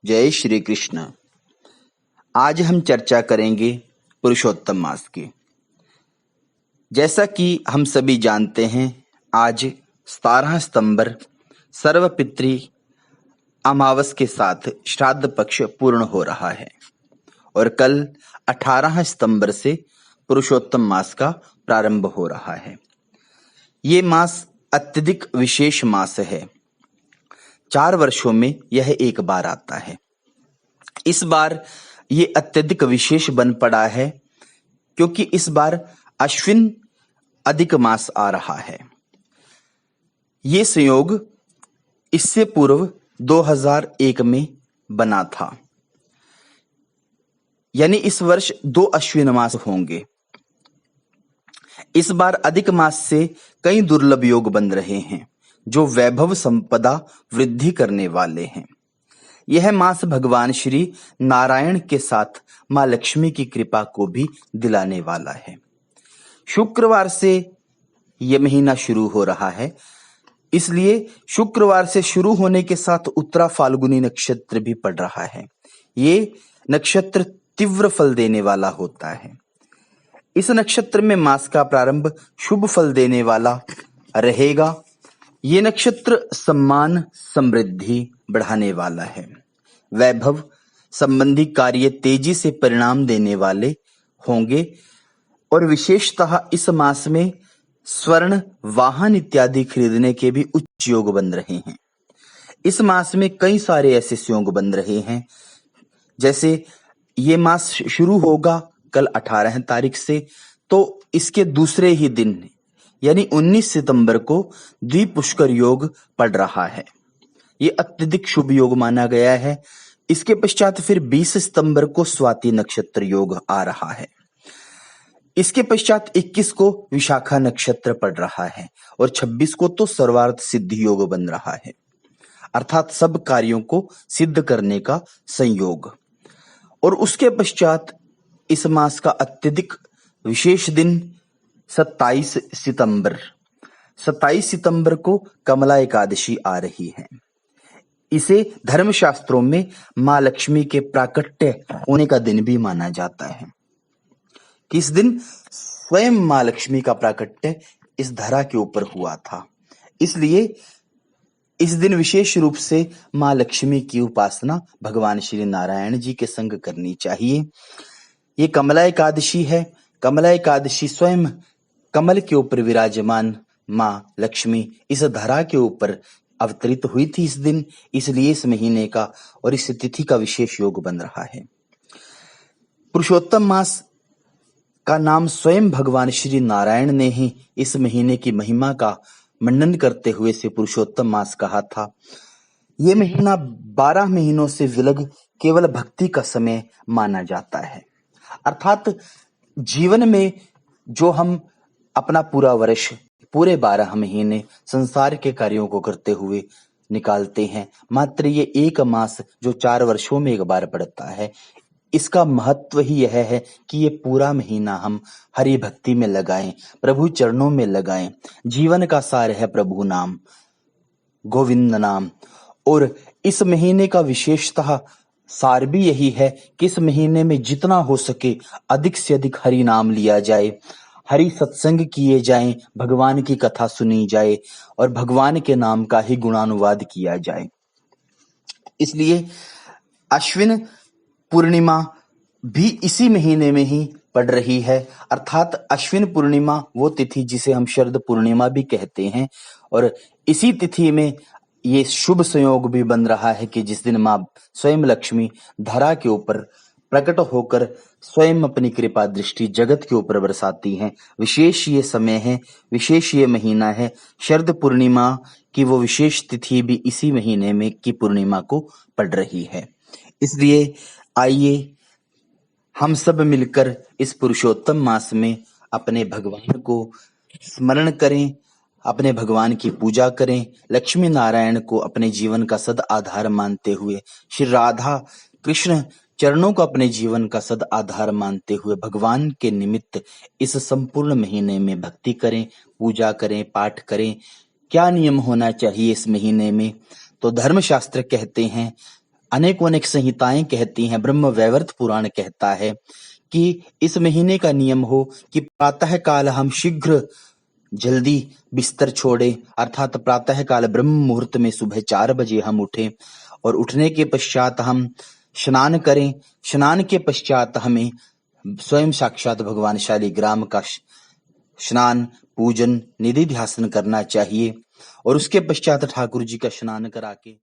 जय श्री कृष्ण। आज हम चर्चा करेंगे पुरुषोत्तम मास की। जैसा कि हम सभी जानते हैं, आज 17 सितंबर सर्वपितृ अमावस के साथ श्राद्ध पक्ष पूर्ण हो रहा है और कल 18 सितंबर से पुरुषोत्तम मास का प्रारंभ हो रहा है। ये मास अत्यधिक विशेष मास है। 4 वर्षों में यह एक बार आता है। इस बार ये अत्यधिक विशेष बन पड़ा है क्योंकि इस बार अश्विन अधिक मास आ रहा है। ये संयोग इससे पूर्व 2001 में बना था, यानी इस वर्ष 2 अश्विन मास होंगे। इस बार अधिक मास से कई दुर्लभ योग बन रहे हैं जो वैभव संपदा वृद्धि करने वाले हैं। यह मास भगवान श्री नारायण के साथ मां लक्ष्मी की कृपा को भी दिलाने वाला है। शुक्रवार से यह महीना शुरू हो रहा है, इसलिए शुक्रवार से शुरू होने के साथ उत्तरा फाल्गुनी नक्षत्र भी पड़ रहा है। ये नक्षत्र तीव्र फल देने वाला होता है। इस नक्षत्र में मास का प्रारंभ शुभ फल देने वाला रहेगा। ये नक्षत्र सम्मान समृद्धि बढ़ाने वाला है। वैभव संबंधी कार्य तेजी से परिणाम देने वाले होंगे और विशेषतः इस मास में स्वर्ण वाहन इत्यादि खरीदने के भी उच्च योग बन रहे हैं। इस मास में कई सारे ऐसे योग बन रहे हैं, जैसे ये मास शुरू होगा कल 18 तारीख से, तो इसके दूसरे ही दिन यानी 19 सितंबर को द्विपुष्कर योग पड़ रहा है। ये अत्यधिक शुभ योग माना गया है। इसके पश्चात फिर 20 सितंबर को स्वाति नक्षत्र योग आ रहा है। इसके पश्चात 21 को विशाखा नक्षत्र पड़ रहा है और 26 को तो सर्वार्थ सिद्धि योग बन रहा है, अर्थात सब कार्यों को सिद्ध करने का संयोग। और उसके पश्चात इस मास का अत्यधिक विशेष दिन 27 सितंबर को कमला एकादशी आ रही है। इसे धर्मशास्त्रों में मां लक्ष्मी के प्राकट्य होने का दिन भी माना जाता है। किस दिन स्वयं मां लक्ष्मी का प्राकट्य इस धरा के ऊपर हुआ था, इसलिए इस दिन विशेष रूप से मां लक्ष्मी की उपासना भगवान श्री नारायण जी के संग करनी चाहिए। ये कमला एकादशी है। कमला एकादशी स्वयं कमल के ऊपर विराजमान मां लक्ष्मी इस धरा के ऊपर अवतरित हुई थी इस दिन, इसलिए इस महीने का और इस तिथि का विशेष योग बन रहा है। पुरुषोत्तम मास का नाम स्वयं भगवान श्री नारायण ने ही इस महीने की महिमा का मंडन करते हुए इसे पुरुषोत्तम मास कहा था। ये महीना 12 महीनों से विलग केवल भक्ति का समय माना जाता है, अर्थात जीवन में जो हम अपना पूरा वर्ष पूरे 12 महीने संसार के कार्यों को करते हुए निकालते हैं, मात्र ये एक मास जो 4 वर्षों में एक बार पड़ता है, इसका महत्व ही यह है कि ये पूरा महीना हम हरि भक्ति में लगाएं, प्रभु चरणों में लगाएं। जीवन का सार है प्रभु नाम, गोविंद नाम। और इस महीने का विशेषतः सार भी यही है कि इस महीने में जितना हो सके अधिक से अधिक हरि नाम लिया जाए, हरि सत्संग किए जाएं, भगवान की कथा सुनी जाए और भगवान के नाम का ही गुणानुवाद किया जाए। इसलिए अश्विन पूर्णिमा भी इसी महीने में ही पड़ रही है, अर्थात अश्विन पूर्णिमा वो तिथि जिसे हम शरद पूर्णिमा भी कहते हैं। और इसी तिथि में ये शुभ संयोग भी बन रहा है कि जिस दिन मां स्वयं लक्ष्मी धरा के ऊपर प्रकट होकर स्वयं अपनी कृपा दृष्टि जगत के ऊपर बरसाती हैं। विशेष ये समय है, विशेष ये महीना है। शरद पूर्णिमा की वो विशेष तिथि भी इसी महीने में की पूर्णिमा को पड़ रही है। इसलिए आइए हम सब मिलकर इस पुरुषोत्तम मास में अपने भगवान को स्मरण करें, अपने भगवान की पूजा करें, लक्ष्मी नारायण को अपने जीवन का सद आधार मानते हुए, श्री राधा कृष्ण चरणों को अपने जीवन का सद आधार मानते हुए भगवान के निमित्त इस संपूर्ण महीने में भक्ति करें, पूजा करें, पाठ करें। क्या नियम होना चाहिए इस महीने में? तो धर्मशास्त्र कहते हैं अनेकों अनेक संहिताएं कहती हैं, ब्रह्म वैवर्त पुराण कहता है कि इस महीने का नियम हो कि प्रातः काल हम शीघ्र जल्दी बिस्तर छोड़े, अर्थात प्रातः काल ब्रह्म मुहूर्त में सुबह 4 बजे हम उठें और उठने के पश्चात हम स्नान करें। स्नान के पश्चात हमें स्वयं साक्षात भगवान शालिग्राम का स्नान, पूजन, निधि ध्यासन करना चाहिए और उसके पश्चात ठाकुर जी का स्नान करा के